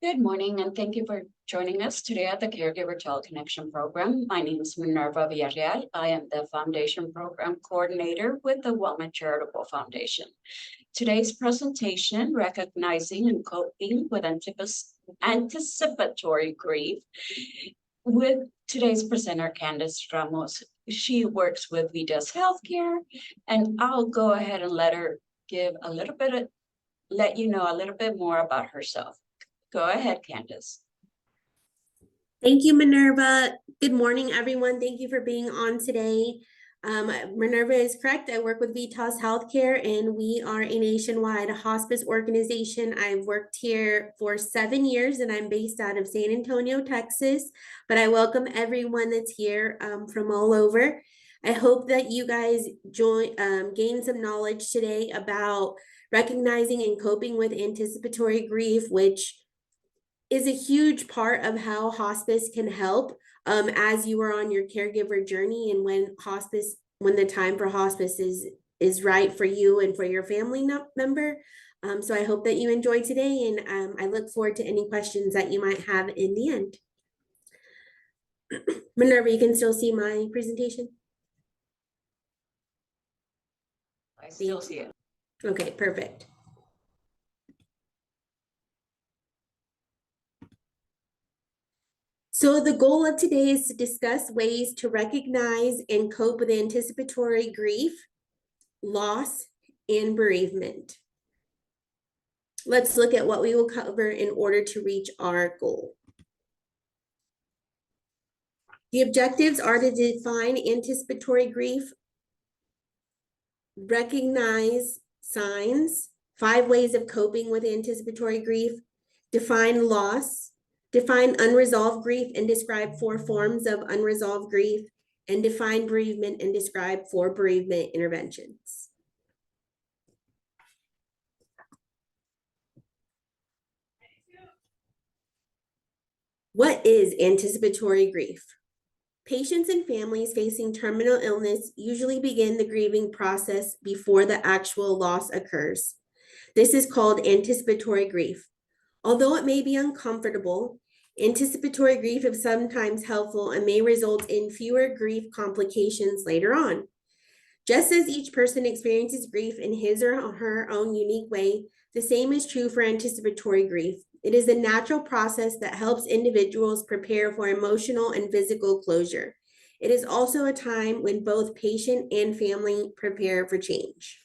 Good morning, and thank you for joining us today at the Caregiver Teleconnection Program. My name is Minerva Villarreal. I am the Foundation Program Coordinator with the Wellman Charitable Foundation. Today's presentation, Recognizing and Coping with Anticipatory Grief, with today's presenter, Candace Ramos. She works with Vidas Healthcare, and I'll go ahead and let her let you know a little bit more about herself. Go ahead, Candace. Thank you, Minerva. Good morning, everyone. Thank you for being on today. Minerva is correct. I work with Vitas Healthcare, and we are a nationwide hospice organization. I've worked here for 7 years, and I'm based out of San Antonio, Texas. But I welcome everyone that's here from all over. I hope that you guys gain some knowledge today about recognizing and coping with anticipatory grief, which is a huge part of how hospice can help as you are on your caregiver journey, and when the time for hospice is right for you and for your family member. So I hope that you enjoy today, and I look forward to any questions that you might have in the end. Minerva, you can still see my presentation? I still see it. Okay, perfect. So the goal of today is to discuss ways to recognize and cope with anticipatory grief, loss, and bereavement. Let's look at what we will cover in order to reach our goal. The objectives are to define anticipatory grief, recognize signs, 5 ways of coping with anticipatory grief, define loss, define unresolved grief and describe 4 forms of unresolved grief, and define bereavement and describe 4 bereavement interventions. What is anticipatory grief? Patients and families facing terminal illness usually begin the grieving process before the actual loss occurs. This is called anticipatory grief. Although it may be uncomfortable, anticipatory grief is sometimes helpful and may result in fewer grief complications later on. Just as each person experiences grief in his or her own unique way, the same is true for anticipatory grief. It is a natural process that helps individuals prepare for emotional and physical closure. It is also a time when both patient and family prepare for change.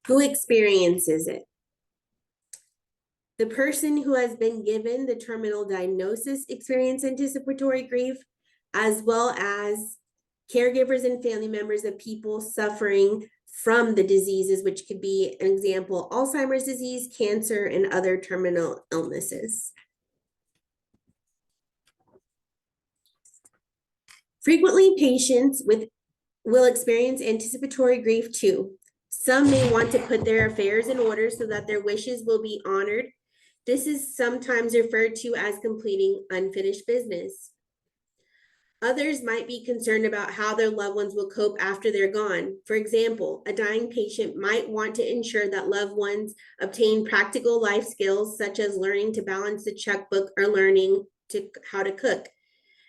Who experiences it? The person who has been given the terminal diagnosis experiences anticipatory grief, as well as caregivers and family members of people suffering from the diseases, which could be an example, Alzheimer's disease, cancer, and other terminal illnesses. Frequently, patients will experience anticipatory grief too. Some may want to put their affairs in order so that their wishes will be honored. This is sometimes referred to as completing unfinished business. Others might be concerned about how their loved ones will cope after they're gone. For example, a dying patient might want to ensure that loved ones obtain practical life skills, such as learning to balance the checkbook or learning how to cook.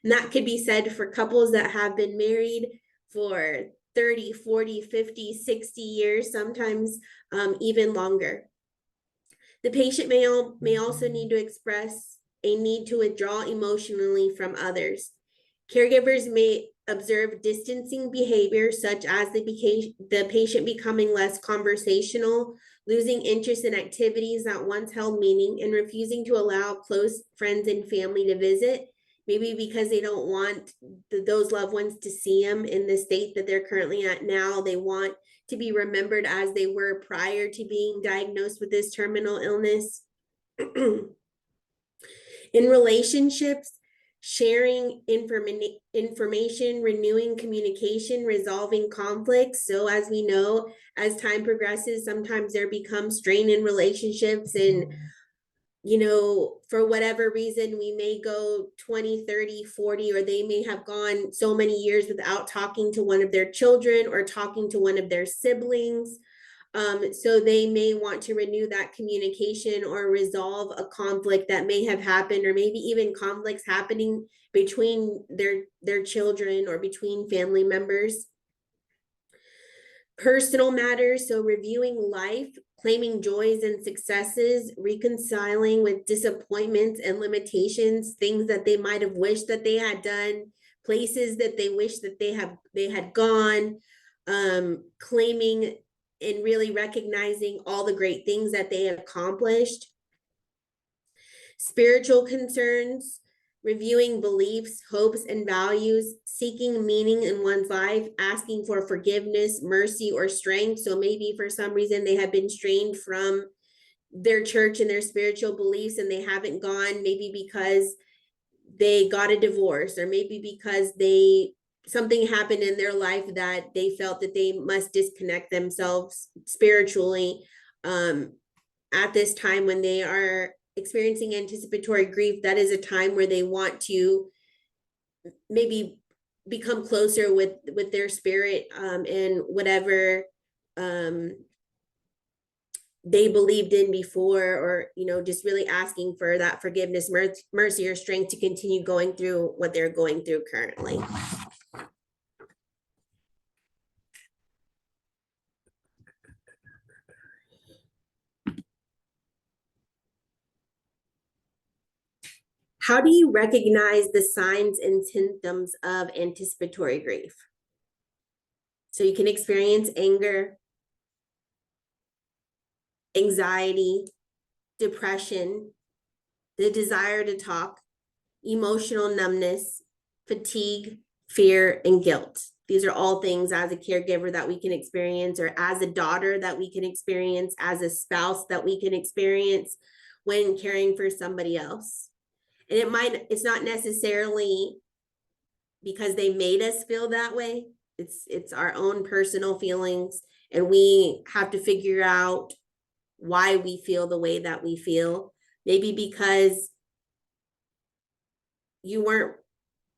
And that could be said for couples that have been married for 30, 40, 50, 60 years, sometimes even longer. The patient may also need to express a need to withdraw emotionally from others. Caregivers may observe distancing behavior, such as the patient becoming less conversational, losing interest in activities that once held meaning, and refusing to allow close friends and family to visit, maybe because they don't want those loved ones to see them in the state that they're currently at now. They want to be remembered as they were prior to being diagnosed with this terminal illness. In relationships, sharing information, renewing communication, resolving conflicts. So as we know, as time progresses, sometimes there becomes strain in relationships, and for whatever reason, we may go 20, 30, 40, or they may have gone so many years without talking to one of their children or talking to one of their siblings. So they may want to renew that communication or resolve a conflict that may have happened, or maybe even conflicts happening between their children or between family members. Personal matters, so reviewing life, claiming joys and successes, reconciling with disappointments and limitations, things that they might have wished that they had done, places that they wish that they had gone, claiming and really recognizing all the great things that they have accomplished. Spiritual concerns, reviewing beliefs, hopes, and values, seeking meaning in one's life, asking for forgiveness, mercy, or strength. So maybe for some reason they have been strained from their church and their spiritual beliefs, and they haven't gone, maybe because they got a divorce, or maybe because something happened in their life that they felt that they must disconnect themselves spiritually at this time when they are experiencing anticipatory grief. That is a time where they want to maybe become closer with their spirit and whatever they believed in before, or just really asking for that forgiveness, mercy, or strength to continue going through what they're going through currently. How do you recognize the signs and symptoms of anticipatory grief? So you can experience anger, anxiety, depression, the desire to talk, emotional numbness, fatigue, fear, and guilt. These are all things as a caregiver that we can experience, or as a daughter that we can experience, as a spouse that we can experience when caring for somebody else. And it's not necessarily because they made us feel that way. It's our own personal feelings, and we have to figure out why we feel the way that we feel. Maybe because you weren't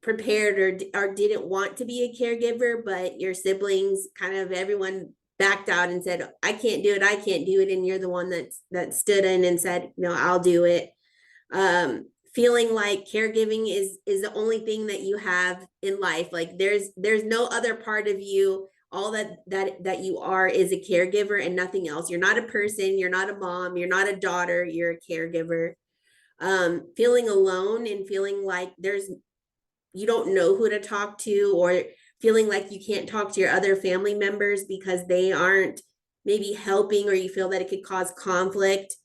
prepared or didn't want to be a caregiver, but your siblings, kind of everyone backed out and said, I can't do it. And you're the one that stood in and said, no, I'll do it. Feeling like caregiving is the only thing that you have in life. Like there's no other part of you. All that you are is a caregiver and nothing else. You're not a person, you're not a mom, you're not a daughter, you're a caregiver. Feeling alone and feeling like you don't know who to talk to, or feeling like you can't talk to your other family members because they aren't maybe helping, or you feel that it could cause conflict.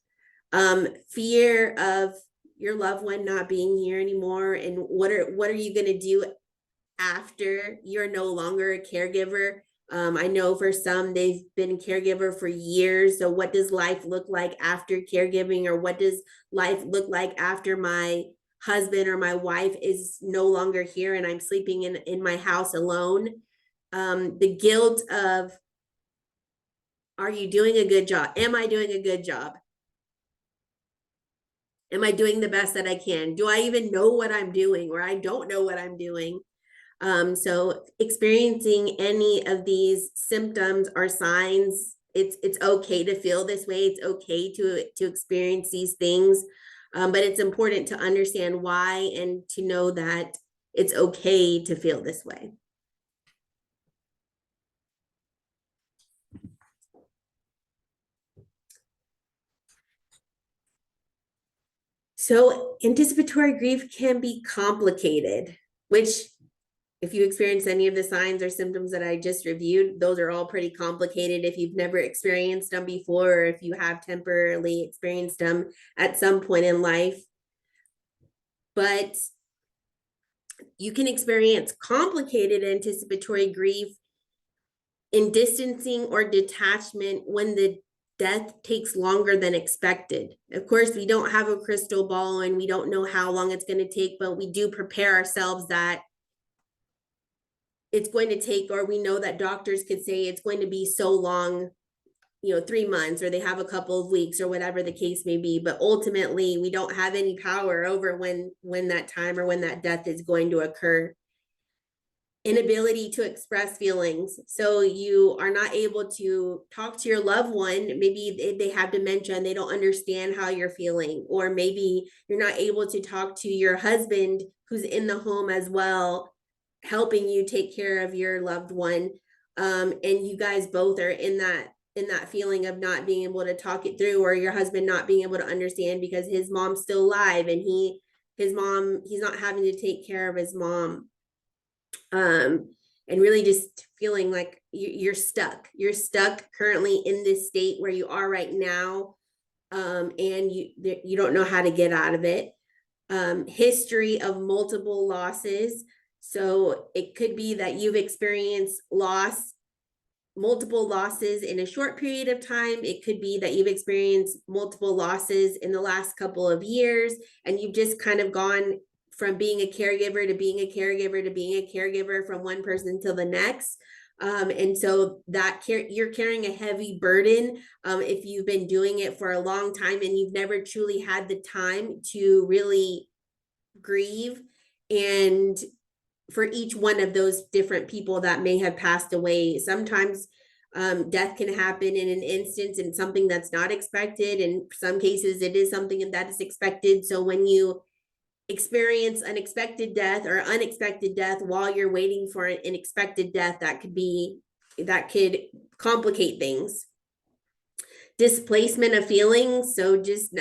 Fear of your loved one not being here anymore, and what are you going to do after you're no longer a caregiver? I know for some, they've been a caregiver for years. So what does life look like after caregiving? Or what does life look like after my husband or my wife is no longer here and I'm sleeping in my house alone? The guilt of, are you doing a good job? Am I doing a good job? Am I doing the best that I can? Do I even know what I'm doing, or I don't know what I'm doing? So experiencing any of these symptoms or signs, it's okay to feel this way. It's okay to experience these things. But it's important to understand why and to know that it's okay to feel this way. So anticipatory grief can be complicated, which, if you experience any of the signs or symptoms that I just reviewed, those are all pretty complicated if you've never experienced them before, or if you have temporarily experienced them at some point in life. But you can experience complicated anticipatory grief in distancing or detachment when the death takes longer than expected. Of course, we don't have a crystal ball and we don't know how long it's going to take, but we do prepare ourselves that it's going to take, or we know that doctors could say it's going to be so long, 3 months, or they have a couple of weeks, or whatever the case may be. But ultimately, we don't have any power over when that time or when that death is going to occur. inability to express feelings. So you are not able to talk to your loved one. Maybe they have dementia and they don't understand how you're feeling, or maybe you're not able to talk to your husband who's in the home as well, helping you take care of your loved one. And you guys both are in that feeling of not being able to talk it through, or your husband not being able to understand because his mom's still alive and he's not having to take care of his mom. And really just feeling like you're stuck currently in this state where you are right now. And you don't know how to get out of it. History of multiple losses. So it could be that you've experienced multiple losses in a short period of time. It could be that you've experienced multiple losses in the last couple of years, and you've just kind of gone from being a caregiver to being a caregiver to being a caregiver from one person to the next. And so that you're carrying a heavy burden if you've been doing it for a long time and you've never truly had the time to really grieve. And for each one of those different people that may have passed away, sometimes death can happen in an instance and something that's not expected. In some cases, it is something that is expected. So when you experience unexpected death or unexpected death while you're waiting for an expected death, that could complicate things. Displacement of feelings. So just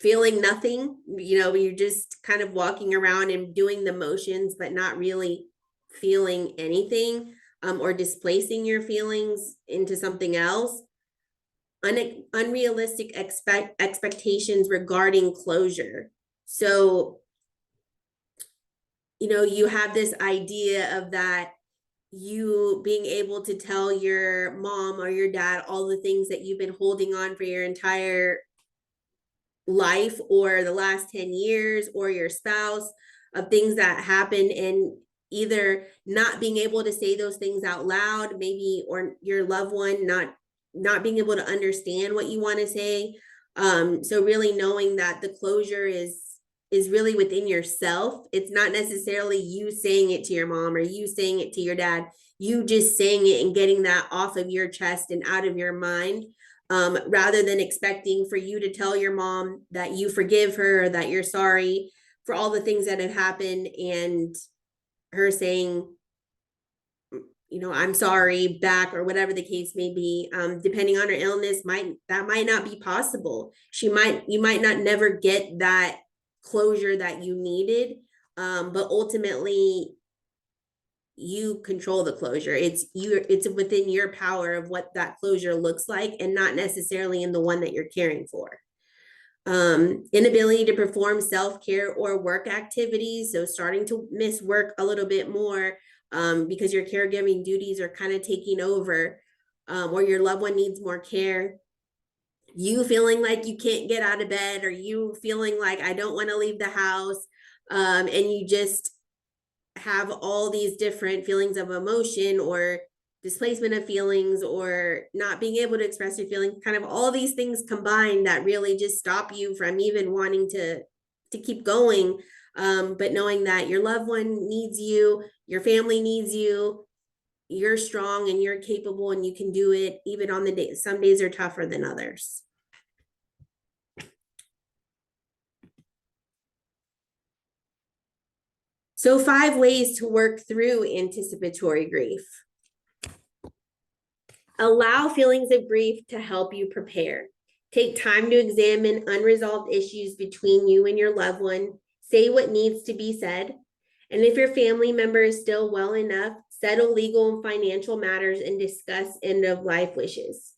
feeling nothing, you're just kind of walking around and doing the motions, but not really feeling anything, or displacing your feelings into something else. Unrealistic expectations regarding closure. So, you have this idea of that you being able to tell your mom or your dad all the things that you've been holding on for your entire life or the last 10 years, or your spouse, of things that happen, and either not being able to say those things out loud, maybe, or your loved one not being able to understand what you want to say. So really knowing that the closure is really within yourself. It's not necessarily you saying it to your mom or you saying it to your dad, you just saying it and getting that off of your chest and out of your mind, rather than expecting for you to tell your mom that you forgive her or that you're sorry for all the things that have happened, and her saying, I'm sorry back, or whatever the case may be. Depending on her illness, that might not be possible. You might not never get that closure that you needed, but ultimately you control the closure. It's within your power of what that closure looks like, and not necessarily in the one that you're caring for. Inability to perform self-care or work activities. So starting to miss work a little bit more, because your caregiving duties are kind of taking over, or your loved one needs more care. You feeling like you can't get out of bed, or you feeling like I don't want to leave the house, and you just have all these different feelings of emotion, or displacement of feelings, or not being able to express your feelings, kind of all these things combined that really just stop you from even wanting to keep going. But knowing that your loved one needs you, your family needs you, you're strong and you're capable and you can do it, even on the day. Some days are tougher than others. So 5 ways to work through anticipatory grief. Allow feelings of grief to help you prepare. Take time to examine unresolved issues between you and your loved one. Say what needs to be said. And if your family member is still well enough, settle legal and financial matters and discuss end-of-life wishes.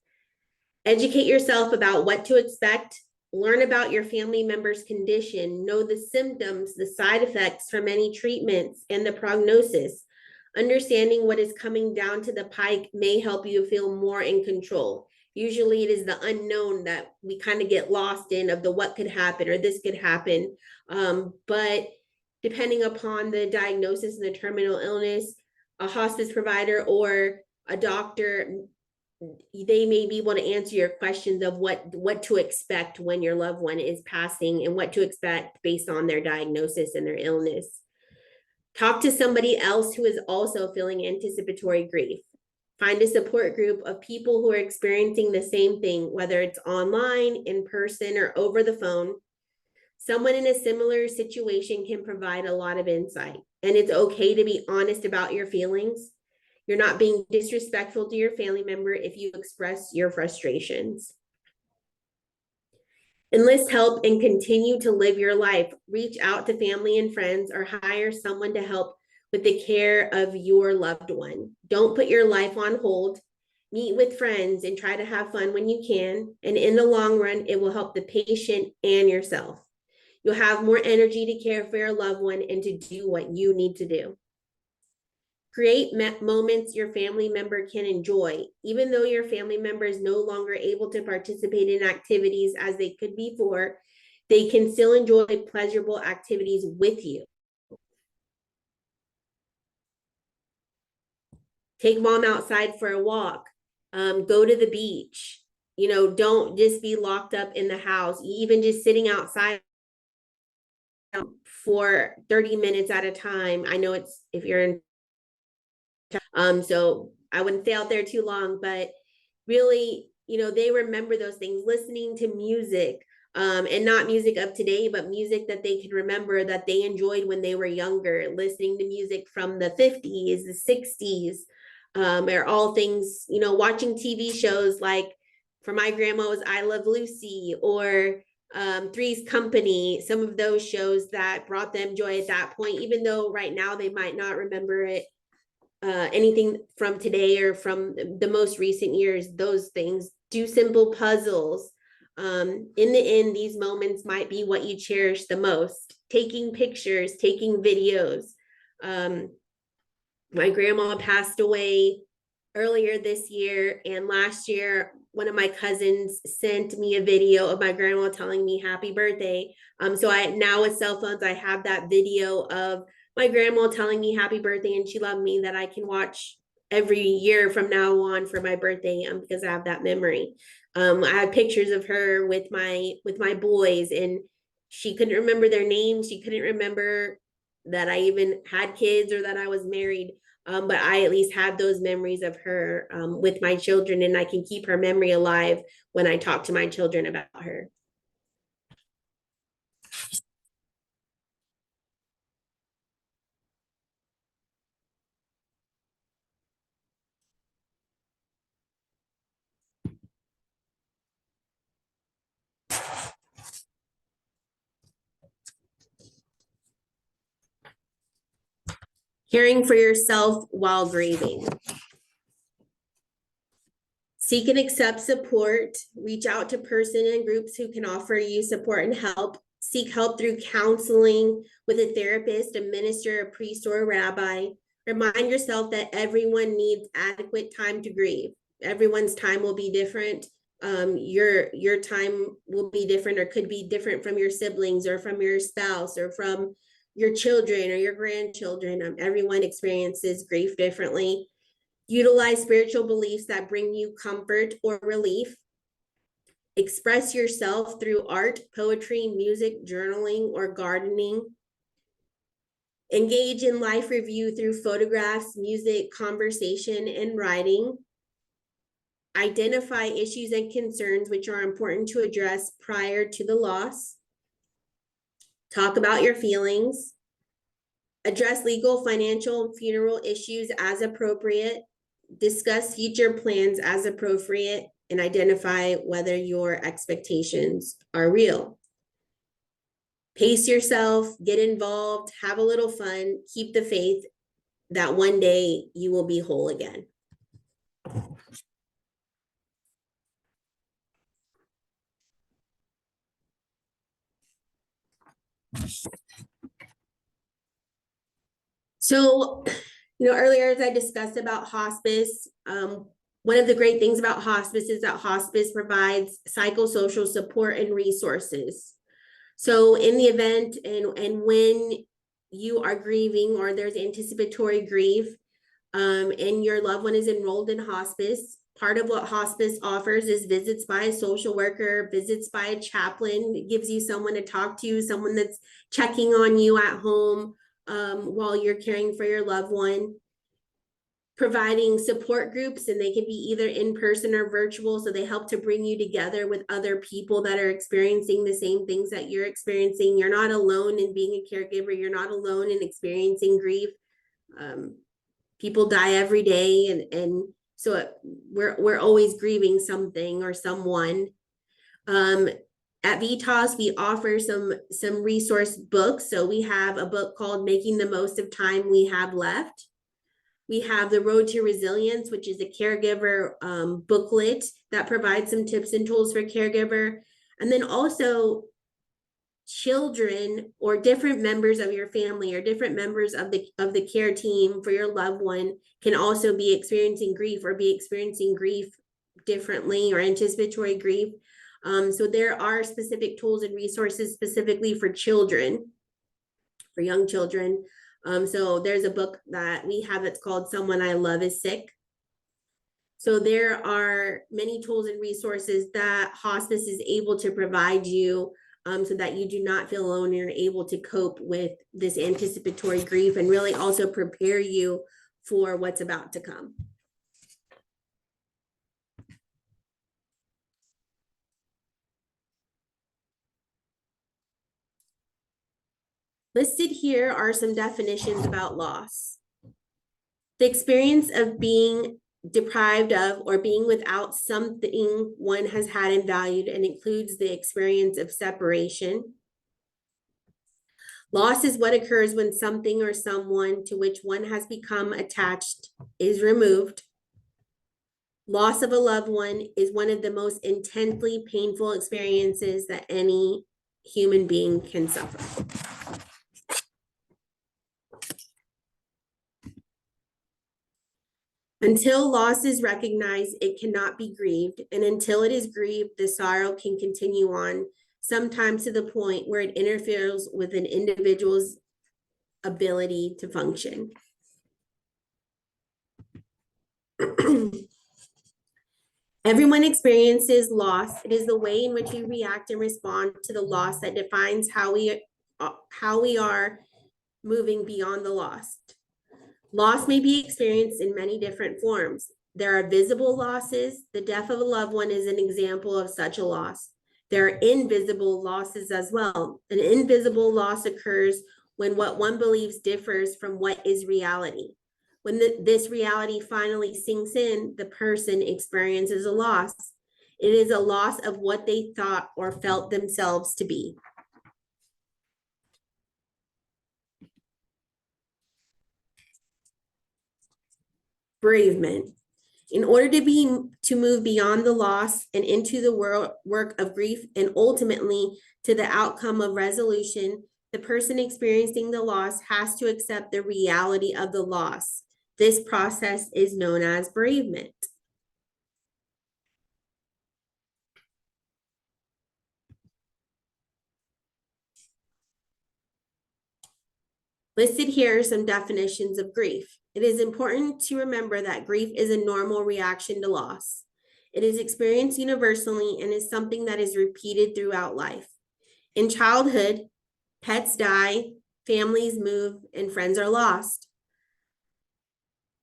Educate yourself about what to expect. Learn about your family member's condition. Know the symptoms, the side effects from any treatments, and the prognosis. Understanding what is coming down to the pike may help you feel more in control. Usually it is the unknown that we kind of get lost in, of the what could happen or this could happen. But depending upon the diagnosis and the terminal illness, a hospice provider or a doctor, they may be able to answer your questions of what to expect when your loved one is passing, and what to expect based on their diagnosis and their illness. Talk to somebody else who is also feeling anticipatory grief. Find a support group of people who are experiencing the same thing, whether it's online, in person, or over the phone. Someone in a similar situation can provide a lot of insight, and it's okay to be honest about your feelings. You're not being disrespectful to your family member if you express your frustrations. Enlist help and continue to live your life. Reach out to family and friends or hire someone to help with the care of your loved one. Don't put your life on hold. Meet with friends and try to have fun when you can. And in the long run, it will help the patient and yourself. You'll have more energy to care for your loved one and to do what you need to do. Create moments your family member can enjoy. Even though your family member is no longer able to participate in activities as they could before, they can still enjoy pleasurable activities with you. Take mom outside for a walk. Go to the beach. You know, don't just be locked up in the house. Even just sitting outside for 30 minutes at a time. I know it's if you're in so I wouldn't stay out there too long, but really, you know, they remember those things, listening to music, and not music of today, but music that they can remember that they enjoyed when they were younger, listening to music from the 50s, the 60s, are all things, you know, watching TV shows like for my grandma was I Love Lucy or Three's Company, some of those shows that brought them joy at that point, even though right now they might not remember it. Anything from today or from the most recent years, those things. Do simple puzzles. In the end, these moments might be what you cherish the most. Taking pictures, taking videos. My grandma passed away earlier this year, and last year, one of my cousins sent me a video of my grandma telling me happy birthday. So I now with cell phones, I have that video of my grandma telling me happy birthday and she loved me that I can watch every year from now on for my birthday because I have that memory. I have pictures of her with my boys, and she couldn't remember their names. She couldn't remember that I even had kids or that I was married. But I at least have those memories of her with my children, and I can keep her memory alive when I talk to my children about her. Caring for yourself while grieving. Seek and accept support. Reach out to persons and groups who can offer you support and help. Seek help through counseling with a therapist, a minister, a priest, or a rabbi. Remind yourself that everyone needs adequate time to grieve. Everyone's time will be different. Your time will be different or could be different from your siblings or from your spouse or from your children or your grandchildren. Everyone experiences grief differently. Utilize spiritual beliefs that bring you comfort or relief. Express yourself through art, poetry, music, journaling, or gardening. Engage in life review through photographs, music, conversation, and writing. Identify issues and concerns which are important to address prior to the loss. Talk about your feelings. Address legal, financial, and funeral issues as appropriate. Discuss future plans as appropriate, and identify whether your expectations are real. Pace yourself, get involved, have a little fun, keep the faith that one day you will be whole again. So, you know, earlier as I discussed about hospice, one of the great things about hospice is that hospice provides psychosocial support and resources. So in the event and when you are grieving or there's anticipatory grief, and your loved one is enrolled in hospice, part of what hospice offers is visits by a social worker, visits by a chaplain. It gives you someone to talk to, someone that's checking on you at home. while you're caring for your loved one. Providing support groups, and they can be either in person or virtual, so they help to bring you together with other people that are experiencing the same things that you're experiencing. You're not alone in being a caregiver. You're not alone in experiencing grief. People die every day, and so we're always grieving something or someone. At VITAS, we offer some resource books. So we have a book called Making the Most of Time We Have Left. We have The Road to Resilience, which is a caregiver booklet that provides some tips and tools for caregiver. And then also children or different members of your family or different members of the care team for your loved one can also be experiencing grief or be experiencing grief differently or anticipatory grief. So there are specific tools and resources specifically for children, for young children. So there's a book that we have that's called Someone I Love is Sick. So there are many tools and resources that hospice is able to provide you so that you do not feel alone and you're able to cope with this anticipatory grief and really also prepare you for what's about to come. Listed here are some definitions about loss. The experience of being deprived of or being without something one has had and valued, and includes the experience of separation. Loss is what occurs when something or someone to which one has become attached is removed. Loss of a loved one is one of the most intensely painful experiences that any human being can suffer. Until loss is recognized, it cannot be grieved, and until it is grieved, the sorrow can continue on, sometimes to the point where it interferes with an individual's ability to function. Everyone experiences loss. It is the way in which we react and respond to the loss that defines how we are moving beyond the loss. Loss may be experienced in many different forms. There are visible losses. The death of a loved one is an example of such a loss. There are invisible losses as well. An invisible loss occurs when what one believes differs from what is reality. When this reality finally sinks in, the person experiences a loss. It is a loss of what they thought or felt themselves to be. Bereavement. In order to move beyond the loss and into the work of grief and ultimately to the outcome of resolution, the person experiencing the loss has to accept the reality of the loss. This process is known as bereavement. Listed here are some definitions of grief. It is important to remember that grief is a normal reaction to loss. It is experienced universally and is something that is repeated throughout life. In childhood, pets die, families move, and friends are lost.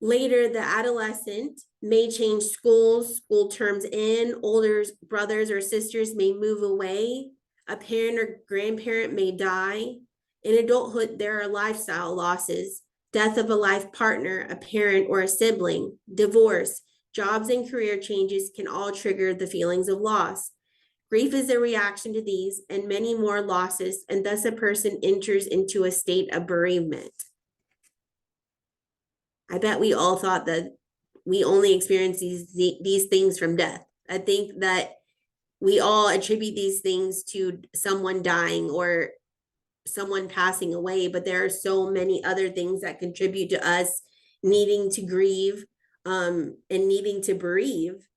Later, the adolescent may change schools, school terms end, older brothers or sisters may move away, a parent or grandparent may die. In adulthood, there are lifestyle losses, death of a life partner, a parent or a sibling, divorce, jobs and career changes can all trigger the feelings of loss. Grief is a reaction to these and many more losses, and thus a person enters into a state of bereavement. I bet we all thought that we only experience these things from death. I think that we all attribute these things to someone dying or someone passing away, but there are so many other things that contribute to us needing to grieve and needing to bereave.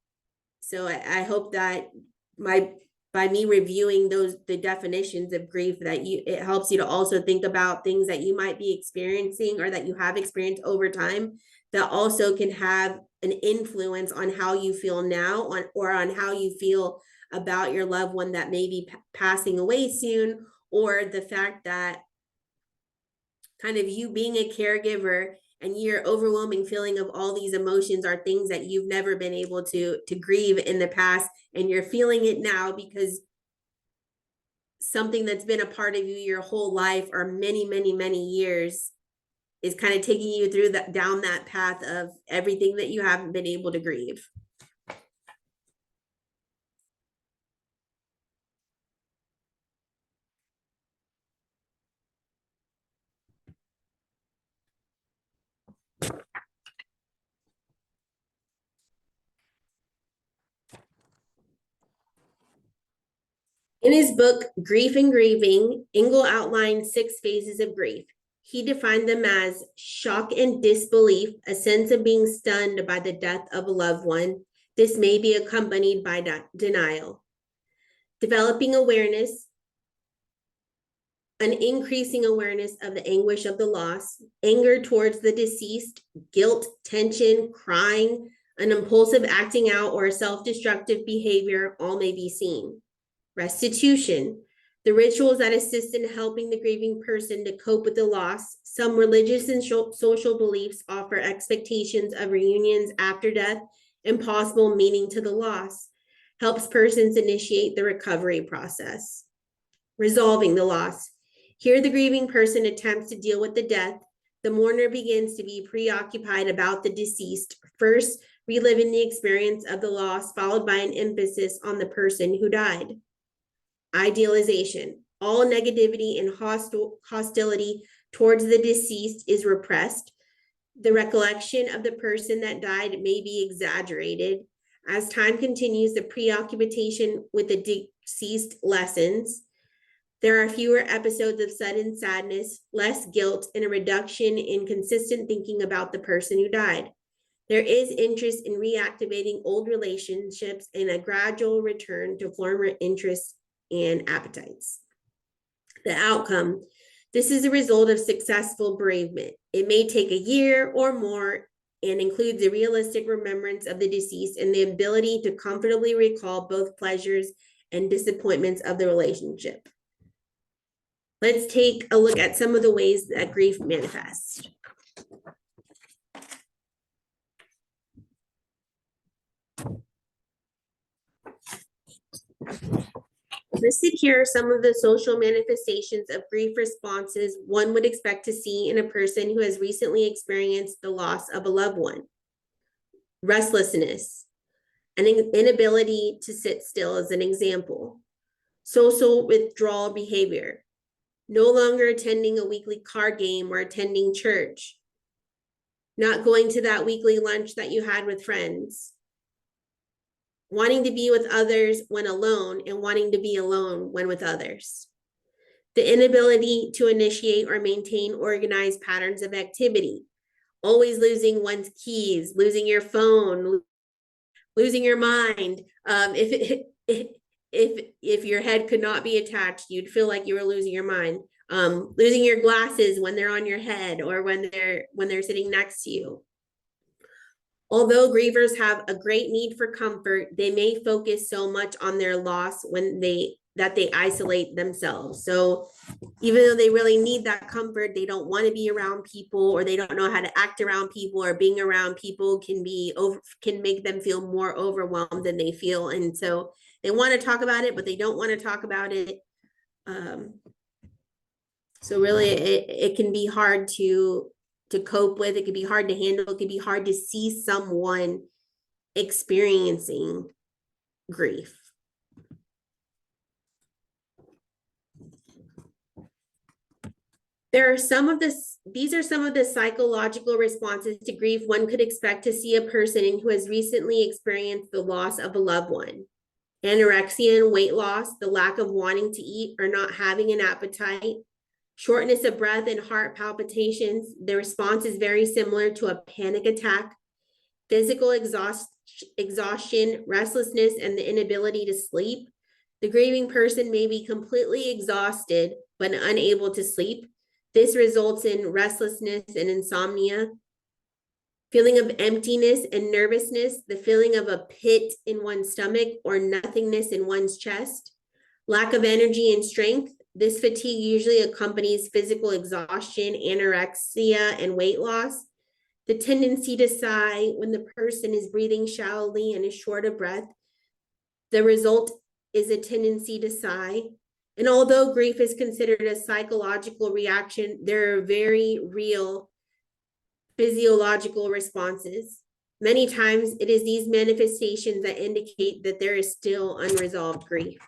So I hope that by me reviewing the definitions of grief, that it helps you to also think about things that you might be experiencing or that you have experienced over time that also can have an influence on how you feel now or on how you feel about your loved one that may be passing away soon, or the fact that kind of you being a caregiver and your overwhelming feeling of all these emotions are things that you've never been able to grieve in the past, and you're feeling it now because something that's been a part of you your whole life or many years is kind of taking you through that, down that path of everything that you haven't been able to grieve. In his book, Grief and Grieving, Engel outlined 6 phases of grief. He defined them as shock and disbelief, a sense of being stunned by the death of a loved one. This may be accompanied by denial. Developing awareness, an increasing awareness of the anguish of the loss, anger towards the deceased, guilt, tension, crying, an impulsive acting out, or self-destructive behavior, all may be seen. Restitution, the rituals that assist in helping the grieving person to cope with the loss. Some religious and social beliefs offer expectations of reunions after death and possible meaning to the loss. Helps persons initiate the recovery process. Resolving the loss. Here, the grieving person attempts to deal with the death. The mourner begins to be preoccupied about the deceased, first reliving the experience of the loss, followed by an emphasis on the person who died. Idealization. All negativity and hostility towards the deceased is repressed. The recollection of the person that died may be exaggerated. As time continues, the preoccupation with the deceased lessens. There are fewer episodes of sudden sadness, less guilt, and a reduction in consistent thinking about the person who died. There is interest in reactivating old relationships and a gradual return to former interests and appetites. The outcome. This is a result of successful bereavement. It may take a year or more and includes a realistic remembrance of the deceased and the ability to comfortably recall both pleasures and disappointments of the relationship. Let's take a look at some of the ways that grief manifests. Listed here are some of the social manifestations of grief responses one would expect to see in a person who has recently experienced the loss of a loved one. Restlessness, an inability to sit still as an example. Social withdrawal behavior, no longer attending a weekly card game or attending church, not going to that weekly lunch that you had with friends, wanting to be with others when alone and wanting to be alone when with others. The inability to initiate or maintain organized patterns of activity, always losing one's keys, losing your phone, losing your mind. If your head could not be attached, you'd feel like you were losing your mind. Losing your glasses when they're on your head or when they're sitting next to you. Although grievers have a great need for comfort, they may focus so much on their loss that they isolate themselves. So even though they really need that comfort, they don't want to be around people, or they don't know how to act around people, or being around people can make them feel more overwhelmed than they feel. And so they want to talk about it, but they don't want to talk about it. So really it can be hard to cope with. It could be hard to handle. It could be hard to see someone experiencing grief. These are some of the psychological responses to grief one could expect to see a person who has recently experienced the loss of a loved one. Anorexia and weight loss, the lack of wanting to eat or not having an appetite, shortness of breath and heart palpitations. The response is very similar to a panic attack. Physical exhaustion, restlessness, and the inability to sleep. The grieving person may be completely exhausted but unable to sleep. This results in restlessness and insomnia. Feeling of emptiness and nervousness, the feeling of a pit in one's stomach or nothingness in one's chest. Lack of energy and strength. This fatigue usually accompanies physical exhaustion, anorexia, and weight loss. The tendency to sigh when the person is breathing shallowly and is short of breath. The result is a tendency to sigh. And although grief is considered a psychological reaction, there are very real physiological responses. Many times it is these manifestations that indicate that there is still unresolved grief.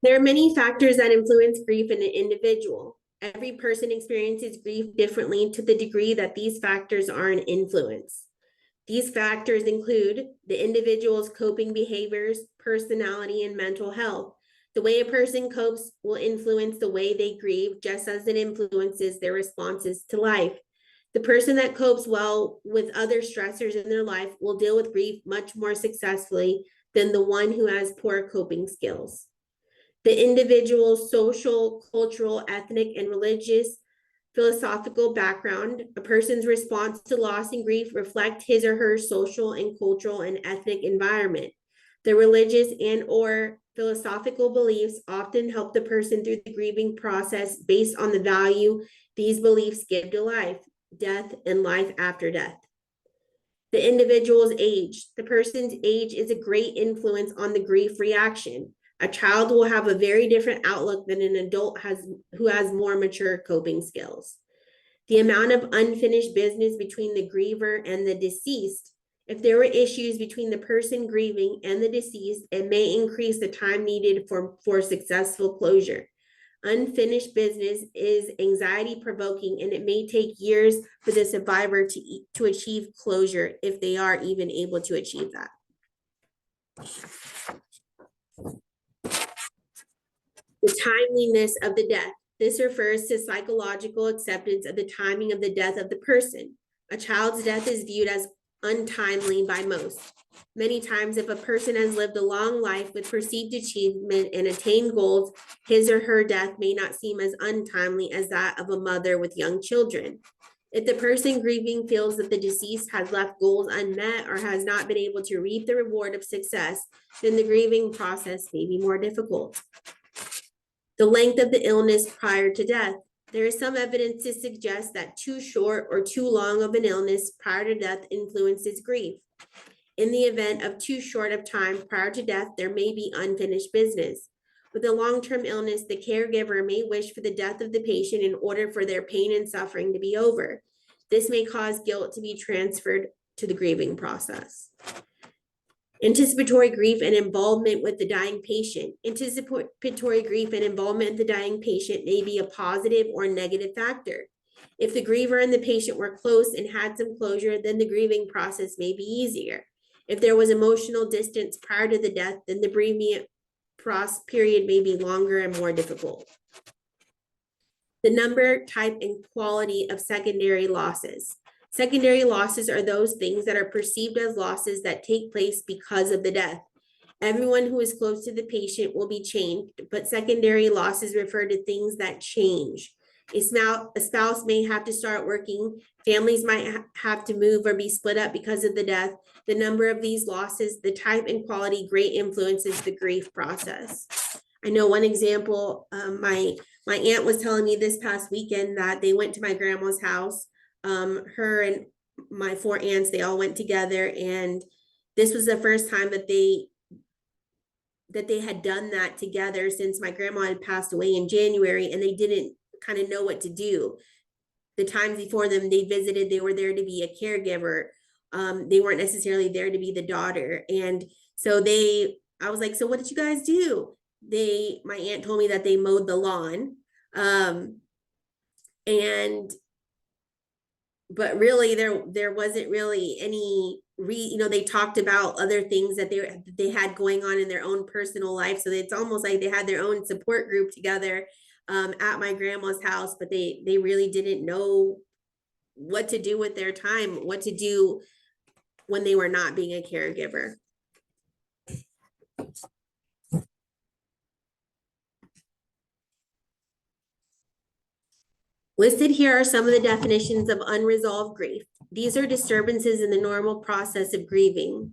There are many factors that influence grief in an individual. Every person experiences grief differently to the degree that these factors are an influence. These factors include the individual's coping behaviors, personality, and mental health. The way a person copes will influence the way they grieve, just as it influences their responses to life. The person that copes well with other stressors in their life will deal with grief much more successfully than the one who has poor coping skills. The individual's social, cultural, ethnic, and religious philosophical background, a person's response to loss and grief reflect his or her social and cultural and ethnic environment. The religious and or philosophical beliefs often help the person through the grieving process based on the value these beliefs give to life, death, and life after death. The individual's age. The person's age is a great influence on the grief reaction. A child will have a very different outlook than an adult who has more mature coping skills. The amount of unfinished business between the griever and the deceased. If there were issues between the person grieving and the deceased, it may increase the time needed for successful closure. Unfinished business is anxiety provoking, and it may take years for the survivor to achieve closure, if they are even able to achieve that. The timeliness of the death. This refers to psychological acceptance of the timing of the death of the person. A child's death is viewed as untimely by most. Many times, if a person has lived a long life with perceived achievement and attained goals, his or her death may not seem as untimely as that of a mother with young children. If the person grieving feels that the deceased has left goals unmet or has not been able to reap the reward of success, then the grieving process may be more difficult. The length of the illness prior to death. There is some evidence to suggest that too short or too long of an illness prior to death influences grief. In the event of too short of time prior to death, there may be unfinished business. With a long-term illness, the caregiver may wish for the death of the patient in order for their pain and suffering to be over. This may cause guilt to be transferred to the grieving process. Anticipatory grief and involvement with the dying patient. Anticipatory grief and involvement with the dying patient may be a positive or negative factor. If the griever and the patient were close and had some closure, then the grieving process may be easier. If there was emotional distance prior to the death, then the bereavement period may be longer and more difficult. The number, type, and quality of secondary losses. Secondary losses are those things that are perceived as losses that take place because of the death. Everyone who is close to the patient will be changed, but secondary losses refer to things that change. A spouse may have to start working. Families might have to move or be split up because of the death. The number of these losses, the type and quality, great influences the grief process. I know one example, my aunt was telling me this past weekend that they went to my grandma's house. Her and my 4 aunts, they all went together, and this was the first time that they had done that together since my grandma had passed away in January, and they didn't kind of know what to do. The times before them, they visited, they were there to be a caregiver. They weren't necessarily there to be the daughter. And so I was like, so what did you guys do? My aunt told me that they mowed the lawn. But really there wasn't really any they talked about other things that they had going on in their own personal life. So it's almost like they had their own support group together at my grandma's house, but they really didn't know what to do with their time, what to do when they were not being a caregiver. Listed here are some of the definitions of unresolved grief. These are disturbances in the normal process of grieving.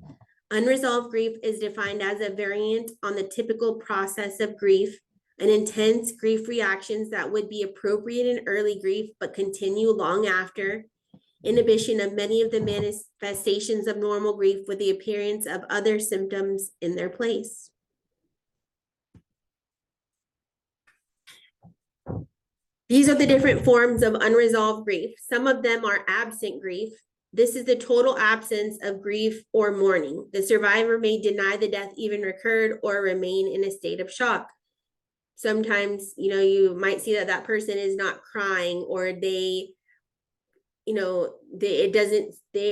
Unresolved grief is defined as a variant on the typical process of grief, an intense grief reactions that would be appropriate in early grief but continue long after, inhibition of many of the manifestations of normal grief with the appearance of other symptoms in their place. These are the different forms of unresolved grief. Some of them are absent grief. This is the total absence of grief or mourning. The survivor may deny the death even occurred or remain in a state of shock. Sometimes, you might see that that person is not crying, or they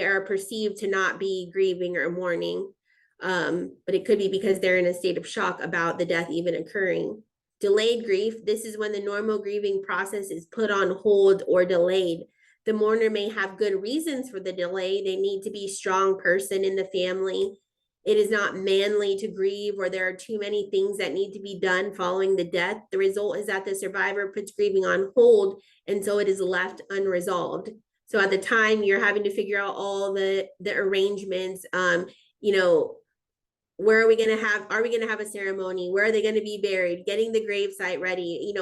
are perceived to not be grieving or mourning. But it could be because they're in a state of shock about the death even occurring. Delayed grief, this is when the normal grieving process is put on hold or delayed. The mourner may have good reasons for the delay. They need to be a strong person in the family. It is not manly to grieve, or there are too many things that need to be done following the death. The result is that the survivor puts grieving on hold, and so it is left unresolved. So at the time, you're having to figure out all the arrangements, where are we going to have a ceremony? Where are they going to be buried? Getting the gravesite ready,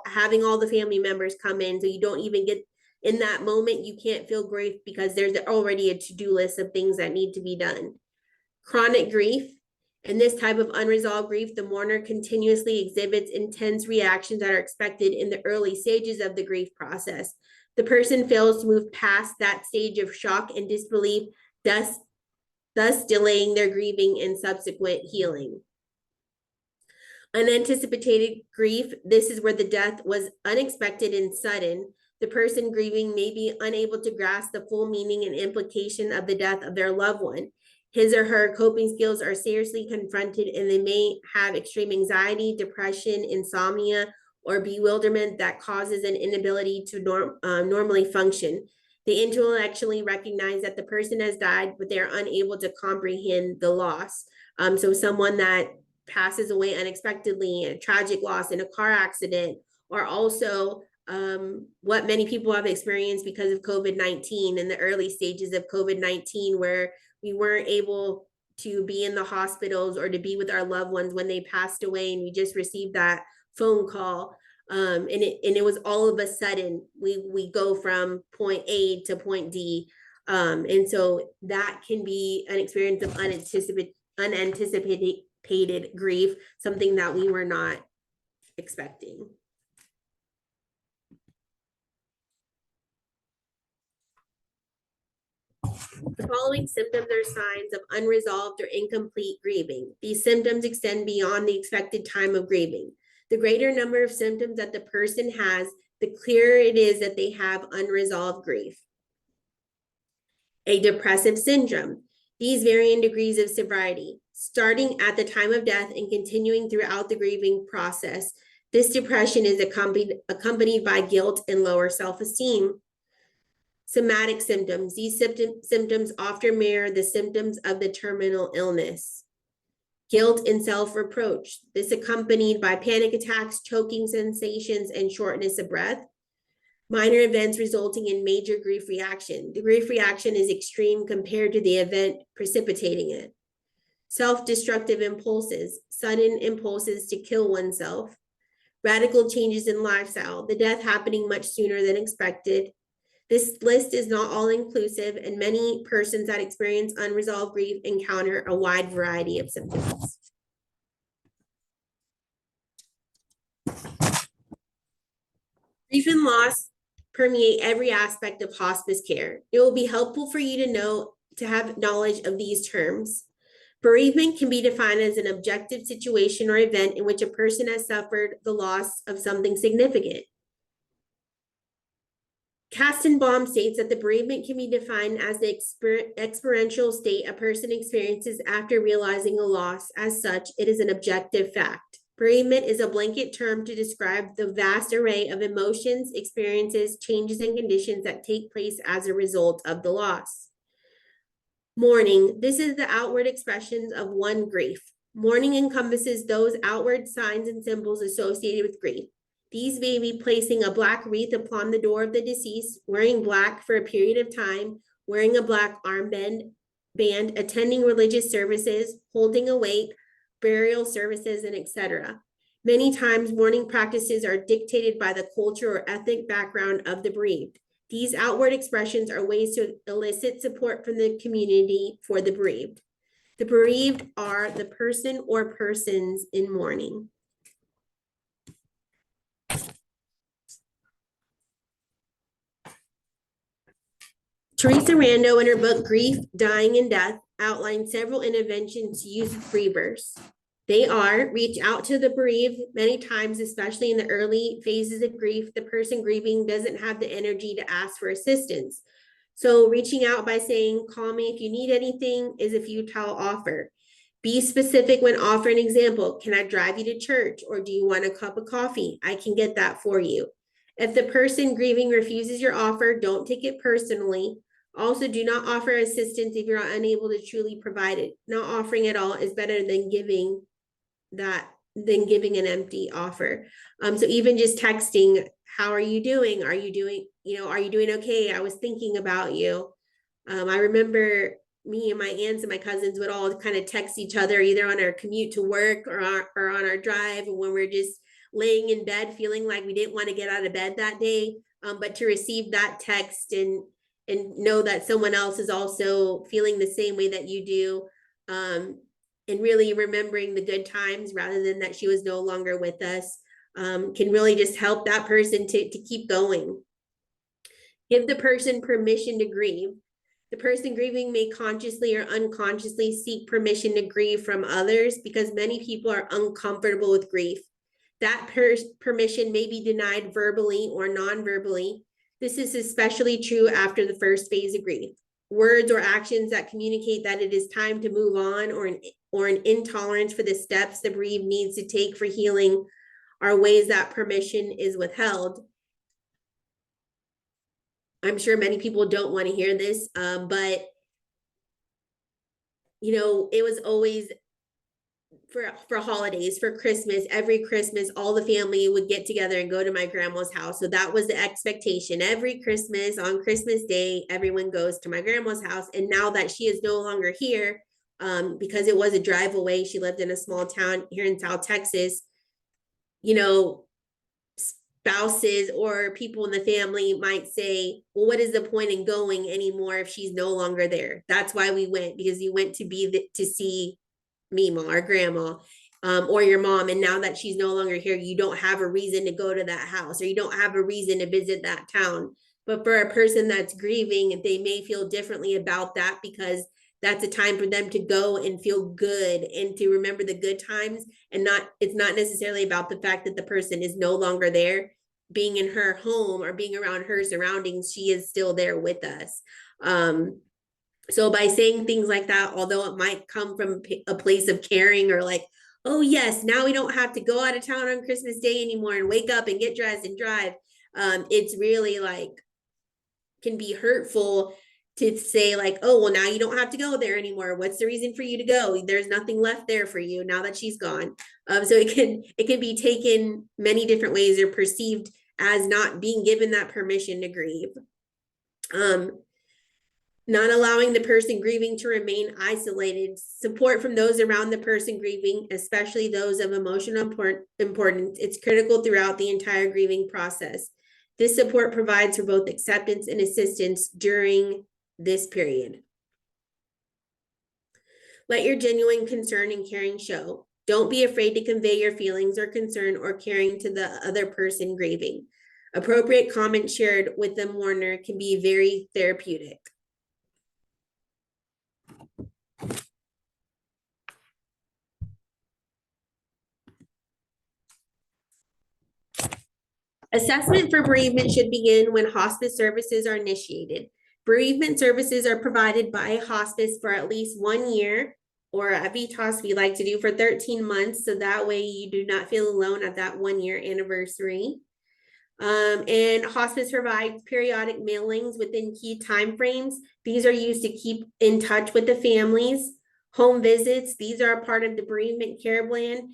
having all the family members come in, so you don't even get in that moment. You can't feel grief because there's already a to-do list of things that need to be done. Chronic grief. In this type of unresolved grief, the mourner continuously exhibits intense reactions that are expected in the early stages of the grief process. The person fails to move past that stage of shock and disbelief, thus delaying their grieving and subsequent healing. Unanticipated grief, this is where the death was unexpected and sudden. The person grieving may be unable to grasp the full meaning and implication of the death of their loved one. His or her coping skills are seriously confronted, and they may have extreme anxiety, depression, insomnia, or bewilderment that causes an inability to normally function. They intellectually recognize that the person has died, but they are unable to comprehend the loss. So someone that passes away unexpectedly, a tragic loss in a car accident, or also what many people have experienced because of COVID-19, in the early stages of COVID-19, where we weren't able to be in the hospitals or to be with our loved ones when they passed away, and we just received that phone call. And it was all of a sudden, we go from point A to point D. And so that can be an experience of unanticipated grief, something that we were not expecting. The following symptoms are signs of unresolved or incomplete grieving. These symptoms extend beyond the expected time of grieving. The greater number of symptoms that the person has, the clearer it is that they have unresolved grief. A depressive syndrome. These vary in degrees of severity, starting at the time of death and continuing throughout the grieving process. This depression is accompanied by guilt and lower self-esteem. Somatic symptoms. These symptoms often mirror the symptoms of the terminal illness. Guilt and self-reproach. This accompanied by panic attacks, choking sensations, and shortness of breath. Minor events resulting in major grief reaction. The grief reaction is extreme compared to the event precipitating it. Self-destructive impulses. Sudden impulses to kill oneself. Radical changes in lifestyle. The death happening much sooner than expected. This list is not all-inclusive, and many persons that experience unresolved grief encounter a wide variety of symptoms. Grief and loss permeate every aspect of hospice care. It will be helpful for you to have knowledge of these terms. Bereavement can be defined as an objective situation or event in which a person has suffered the loss of something significant. Kastenbaum states that the bereavement can be defined as the experiential state a person experiences after realizing a loss. As such, it is an objective fact. Bereavement is a blanket term to describe the vast array of emotions, experiences, changes, and conditions that take place as a result of the loss. Mourning. This is the outward expressions of one grief. Mourning encompasses those outward signs and symbols associated with grief. These may be placing a black wreath upon the door of the deceased, wearing black for a period of time, wearing a black armband, attending religious services, holding a wake, burial services, and etc. Many times, mourning practices are dictated by the culture or ethnic background of the bereaved. These outward expressions are ways to elicit support from the community for the bereaved. The bereaved are the person or persons in mourning. Teresa Rando, in her book, Grief, Dying, and Death, outlined several interventions to use with grievers. They are: reach out to the bereaved. Many times, especially in the early phases of grief, the person grieving doesn't have the energy to ask for assistance. So reaching out by saying, call me if you need anything, is a futile offer. Be specific when offering an example. Can I drive you to church? Or do you want a cup of coffee? I can get that for you. If the person grieving refuses your offer, don't take it personally. Also, do not offer assistance if you're unable to truly provide it. Not offering at all is better than giving an empty offer. So even just texting, how are you doing? Are you doing okay? I was thinking about you. I remember me and my aunts and my cousins would all kind of text each other either on our commute to work or on our drive, when we're just laying in bed feeling like we didn't want to get out of bed that day. But to receive that text and know that someone else is also feeling the same way that you do, and really remembering the good times rather than that she was no longer with us, can really just help that person to keep going. Give the person permission to grieve. The person grieving may consciously or unconsciously seek permission to grieve from others because many people are uncomfortable with grief. That permission may be denied verbally or non-verbally. This is especially true after the first phase of grief. Words or actions that communicate that it is time to move on, or an intolerance for the steps the bereaved needs to take for healing, are ways that permission is withheld. I'm sure many people don't want to hear this, but it was always for holidays, for Christmas, every Christmas, all the family would get together and go to my grandma's house. So that was the expectation. Every Christmas, on Christmas Day, everyone goes to my grandma's house. And now that she is no longer here, because it was a drive away, she lived in a small town here in South Texas, spouses or people in the family might say, well, what is the point in going anymore if she's no longer there? That's why we went, because you went to see Mima, our grandma, or your mom. And now that she's no longer here, you don't have a reason to go to that house, or you don't have a reason to visit that town. But for a person that's grieving, they may feel differently about that, because that's a time for them to go and feel good and to remember the good times. And it's not necessarily about the fact that the person is no longer there. Being in her home or being around her surroundings, she is still there with us. So by saying things like that, although it might come from a place of caring, or like, oh yes, now we don't have to go out of town on Christmas Day anymore and wake up and get dressed and drive. It's really can be hurtful to say oh, well, now you don't have to go there anymore. What's the reason for you to go? There's nothing left there for you now that she's gone. So it can be taken many different ways, or perceived as not being given that permission to grieve. Not allowing the person grieving to remain isolated. Support from those around the person grieving, especially those of emotional importance, it's critical throughout the entire grieving process. This support provides for both acceptance and assistance during this period. Let your genuine concern and caring show. Don't be afraid to convey your feelings or concern or caring to the other person grieving. Appropriate comments shared with the mourner can be very therapeutic. Assessment for bereavement should begin when hospice services are initiated. Bereavement services are provided by hospice for at least 1 year, or at VITAS we like to do for 13 months, so that way you do not feel alone at that 1 year anniversary. And hospice provides periodic mailings within key timeframes. These are used to keep in touch with the families. Home visits, these are a part of the bereavement care plan.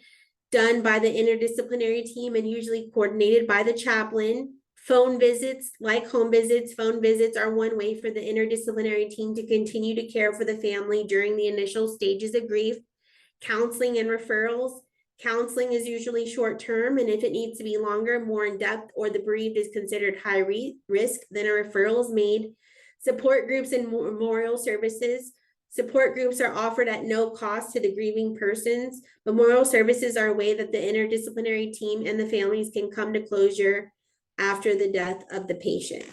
done by the interdisciplinary team and usually coordinated by the chaplain. Phone visits, like home visits, phone visits are one way for the interdisciplinary team to continue to care for the family during the initial stages of grief. Counseling and referrals. Counseling is usually short term, and if it needs to be longer, more in depth, or the bereaved is considered high risk, then a referral is made. Support groups and memorial services. Support groups are offered at no cost to the grieving persons. Memorial services are a way that the interdisciplinary team and the families can come to closure after the death of the patient.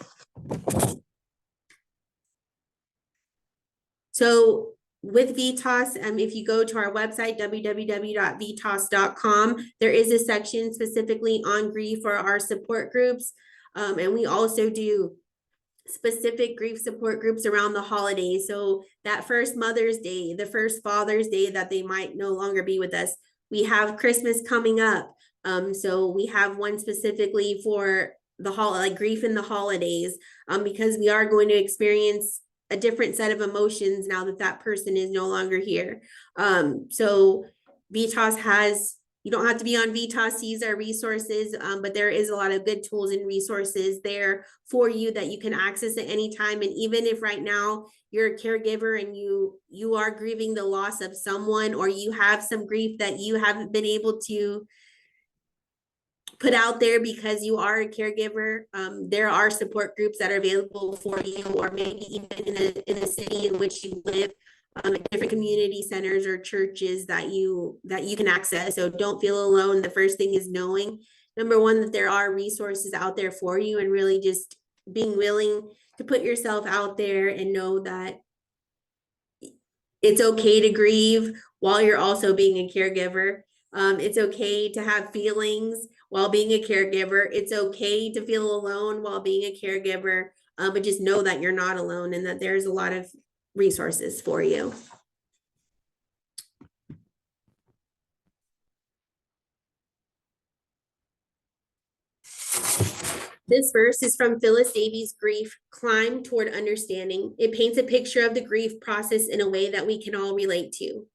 So with VITAS, if you go to our website, www.vitas.com, there is a section specifically on grief for our support groups. And we also do specific grief support groups around the holidays. So that first Mother's Day, the first Father's Day that they might no longer be with us. We have Christmas coming up. So we have one specifically for the like grief in the holidays, because we are going to experience a different set of emotions now that that person is no longer here. So VITAS has, you don't have to be on VITAS, these are resources, but there is a lot of good tools and resources there for you that you can access at any time. And even if right now you're a caregiver and you are grieving the loss of someone, or you have some grief that you haven't been able to put out there because you are a caregiver, there are support groups that are available for you, or maybe even in the city in which you live, different community centers or churches that you can access. So don't feel alone. The first thing is knowing, number one, that there are resources out there for you, and really just being willing to put yourself out there and know that it's okay to grieve while you're also being a caregiver. It's okay to have feelings while being a caregiver. It's okay to feel alone while being a caregiver, but just know that you're not alone and that there's a lot of resources for you. This verse is from Phyllis Davies' Grief, Climb Toward Understanding. It paints a picture of the grief process in a way that we can all relate to.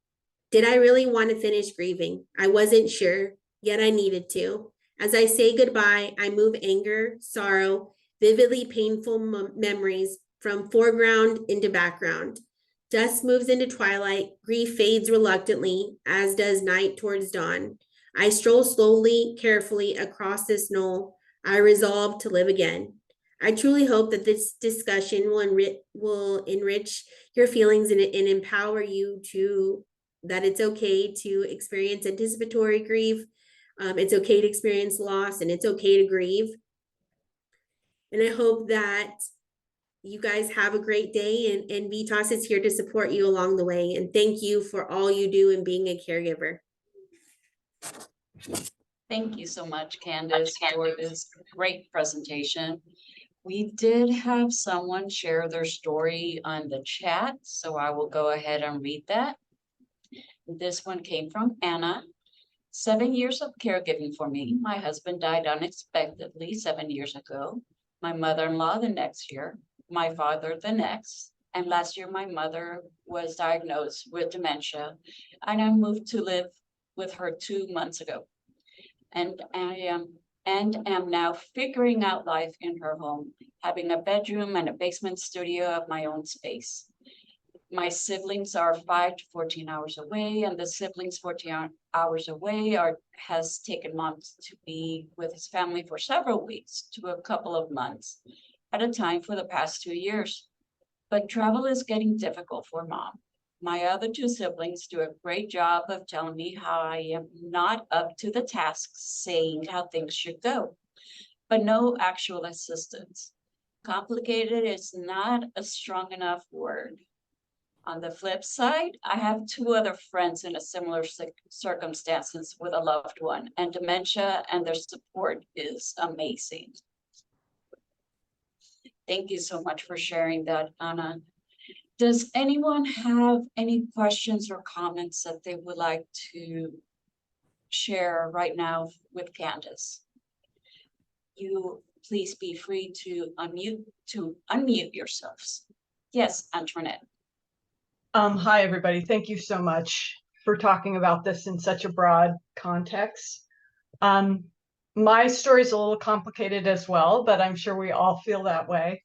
Did I really want to finish grieving? I wasn't sure, yet I needed to. As I say goodbye, I move anger, sorrow, vividly painful memories from foreground into background. Dusk moves into twilight, grief fades reluctantly, as does night towards dawn. I stroll slowly, carefully across this knoll. I resolve to live again. I truly hope that this discussion will enrich your feelings and empower you to that it's okay to experience anticipatory grief. It's okay to experience loss, and it's okay to grieve. And I hope that you guys have a great day, and VITAS is here to support you along the way. And thank you for all you do in being a caregiver. Thank you so much, Candace, for this great presentation. We did have someone share their story on the chat, so I will go ahead and read that. This one came from Anna. 7 years of caregiving for me. My husband died unexpectedly 7 years ago. My mother-in-law the next year. My father the next. And last year, my mother was diagnosed with dementia, and I moved to live with her 2 months ago. And I am now figuring out life in her home, having a bedroom and a basement studio of my own space. My siblings are 5 to 14 hours away, and the siblings 14 hours away has taken Mom to be with his family for several weeks to a couple of months at a time for the past 2 years. But travel is getting difficult for Mom. My other 2 siblings do a great job of telling me how I am not up to the task, saying how things should go, but no actual assistance. Complicated is not a strong enough word. On the flip side, I have 2 other friends in a similar circumstances with a loved one, and dementia, and their support is amazing. Thank you so much for sharing that, Anna. Does anyone have any questions or comments that they would like to share right now with Candace? You please be free to unmute yourselves. Yes, Antoinette. Hi, everybody. Thank you so much for talking about this in such a broad context. My story is a little complicated as well, but I'm sure we all feel that way.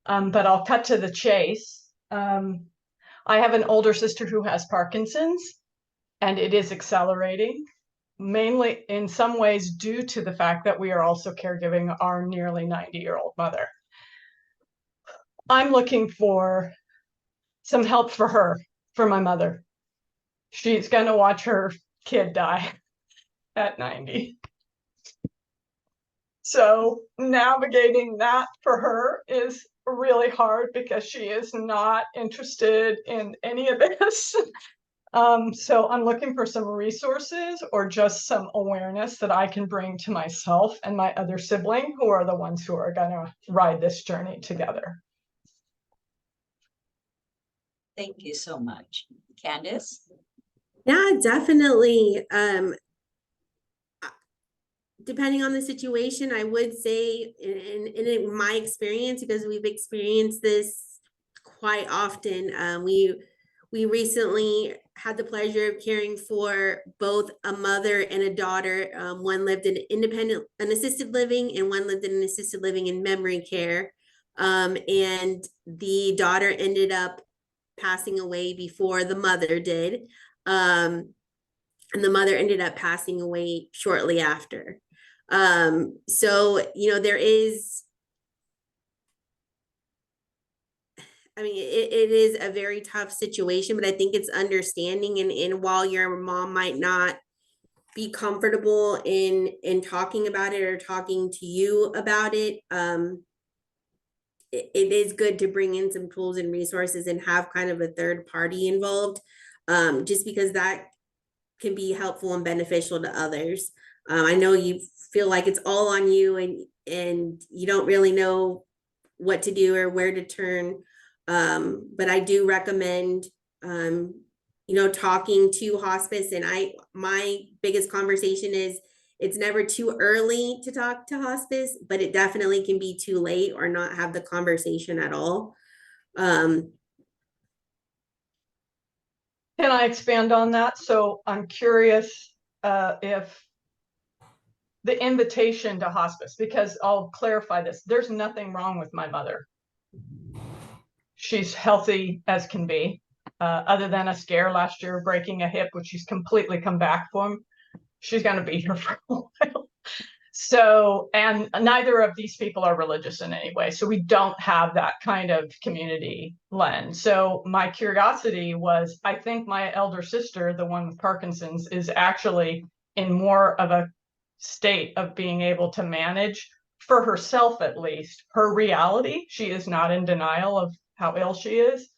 But I'll cut to the chase. I have an older sister who has Parkinson's, and it is accelerating, mainly in some ways due to the fact that we are also caregiving our nearly 90-year-old mother. I'm looking for some help for her, for my mother. She's going to watch her kid die at 90. So navigating that for her is really hard because she is not interested in any of this. So I'm looking for some resources or just some awareness that I can bring to myself and my other sibling, who are the ones who are going to ride this journey together. Thank you so much. Candace? Yeah, definitely. Depending on the situation, I would say in my experience, because we've experienced this quite often, we recently had the pleasure of caring for both a mother and a daughter. One lived in an assisted living, and one lived in an assisted living in memory care. And the daughter ended up passing away before the mother did. And the mother ended up passing away shortly after. So, there is, I mean, it is a very tough situation, but I think it's understanding. And while your mom might not be comfortable in talking about it or talking to you about it, it is good to bring in some tools and resources and have kind of a third party involved, just because that can be helpful and beneficial to others. I know you feel like it's all on you and you don't really know what to do or where to turn. But I do recommend, talking to hospice. And my biggest conversation is it's never too early to talk to hospice, but it definitely can be too late or not have the conversation at all. Can I expand on that? So I'm curious if the invitation to hospice, because I'll clarify this, there's nothing wrong with my mother. She's healthy as can be, other than a scare last year, breaking a hip, which she's completely come back from. She's going to be here for a while. So, and neither of these people are religious in any way. So we don't have that kind of community lens. So my curiosity was, I think my elder sister, the one with Parkinson's, is actually in more of a state of being able to manage, for herself at least, her reality. She is not in denial of how ill she is.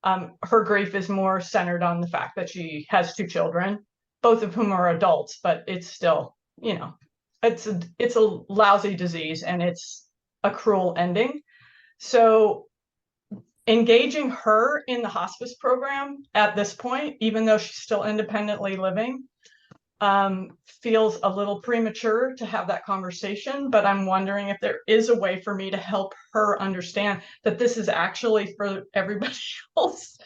Her grief is more centered on the fact that she has two children, both of whom are adults, but it's still, it's a lousy disease and it's a cruel ending. So engaging her in the hospice program at this point, even though she's still independently living, feels a little premature to have that conversation, but I'm wondering if there is a way for me to help her understand that this is actually for everybody else,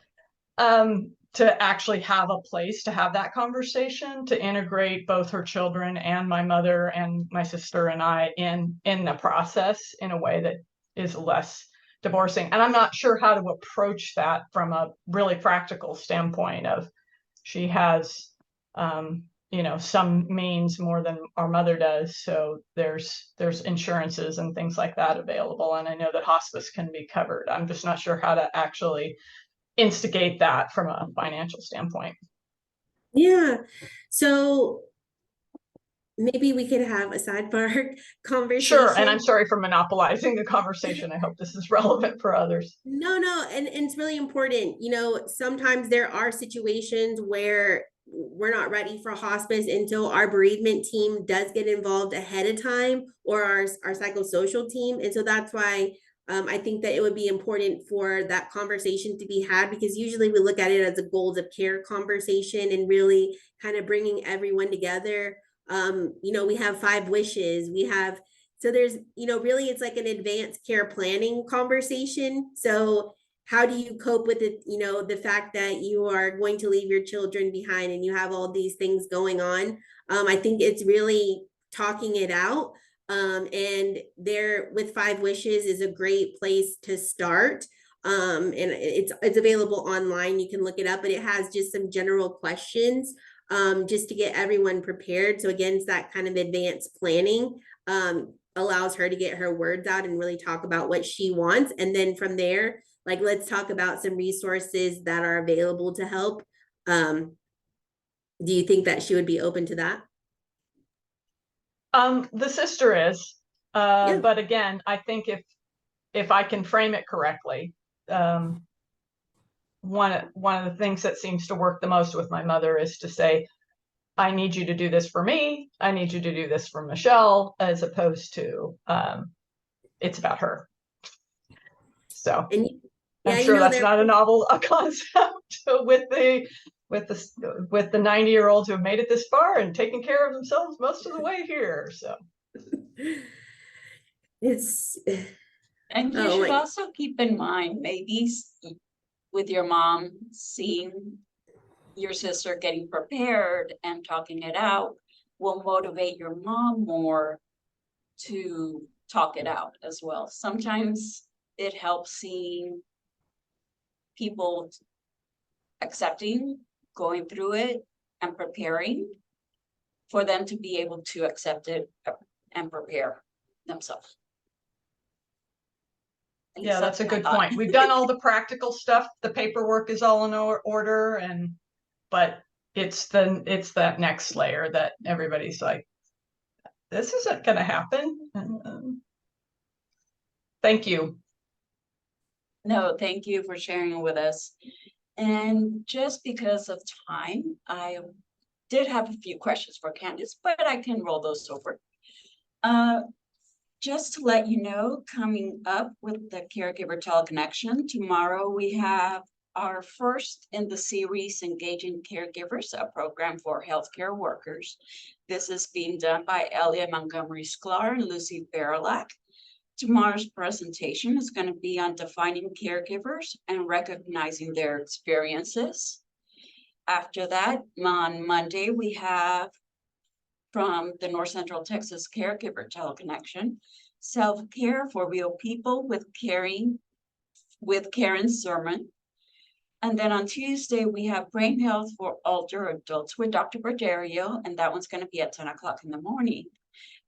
to actually have a place to have that conversation, to integrate both her children and my mother and my sister and I in the process in a way that is less divorcing. And I'm not sure how to approach that from a really practical standpoint of, she has some means more than our mother does, so there's insurances and things like that available, and I know that hospice can be covered. I'm just not sure how to actually instigate that from a financial standpoint. Yeah, so maybe we could have a sidebar conversation. Sure, and I'm sorry for monopolizing the conversation. I hope this is relevant for others. No, and it's really important. Sometimes there are situations where we're not ready for hospice until our bereavement team does get involved ahead of time, or our psychosocial team. And so that's why I think that it would be important for that conversation to be had, because usually we look at it as a goals of care conversation and really kind of bringing everyone together. We have 5 wishes. So there's, really it's like an advanced care planning conversation. So how do you cope with it, the fact that you are going to leave your children behind and you have all these things going on. I think it's really talking it out. And there with 5 wishes is a great place to start. And it's available online. You can look it up, but it has just some general questions just to get everyone prepared. So again, it's that kind of advanced planning allows her to get her words out and really talk about what she wants. And then from there, like, let's talk about some resources that are available to help. Do you think that she would be open to that? The sister is, Yeah. but again, I think if I can frame it correctly, one of the things that seems to work the most with my mother is to say, I need you to do this for me. I need you to do this for Michelle, as opposed to it's about her. So And I'm yeah, sure that's not a novel concept with the 90-year-olds who have made it this far and taken care of themselves most of the way here. So it's And you should also keep in mind, maybe with your mom, seeing your sister getting prepared and talking it out will motivate your mom more to talk it out as well. Sometimes it helps seeing people accepting, going through it, and preparing for them to be able to accept it and prepare themselves. Yeah, that's a good point. We've done all the practical stuff. The paperwork is all in order, but it's that next layer that everybody's like, this isn't going to happen. Thank you. No, thank you for sharing with us. And just because of time, I did have a few questions for Candace, but I can roll those over. Just to let you know, coming up with the Caregiver Teleconnection, tomorrow we have our first in the series, Engaging Caregivers, a program for healthcare workers. This is being done by Elia Montgomery-Sklar and Lucy Berilak. Tomorrow's presentation is going to be on defining caregivers and recognizing their experiences. After that, on Monday, we have from the North Central Texas Caregiver Teleconnection, Self-Care for Real People with Karen Sermon. And then on Tuesday, we have Brain Health for Older Adults with Dr. Berderio, and that one's going to be at 10 o'clock in the morning.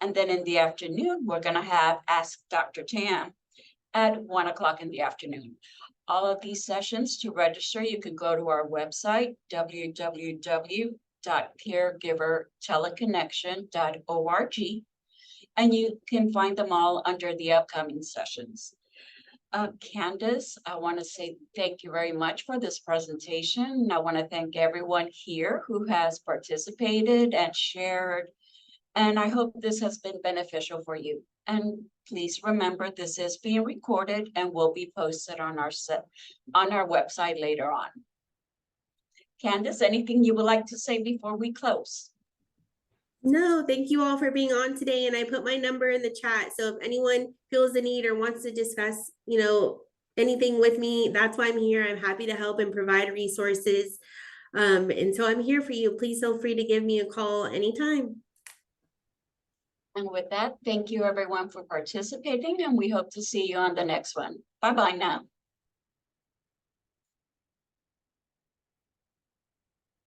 And then in the afternoon, we're going to have Ask Dr. Tam at 1 o'clock in the afternoon. All of these sessions, to register, you can go to our website, www.caregiverteleconnection.org, and you can find them all under the upcoming sessions. Candace, I want to say thank you very much for this presentation. I want to thank everyone here who has participated and shared, and I hope this has been beneficial for you. And please remember, this is being recorded and will be posted on our website later on. Candace, anything you would like to say before we close? No, thank you all for being on today. And I put my number in the chat. So if anyone feels the need or wants to discuss, anything with me, that's why I'm here. I'm happy to help and provide resources. And so I'm here for you. Please feel free to give me a call anytime. And with that, thank you everyone for participating, and we hope to see you on the next one. Bye-bye now.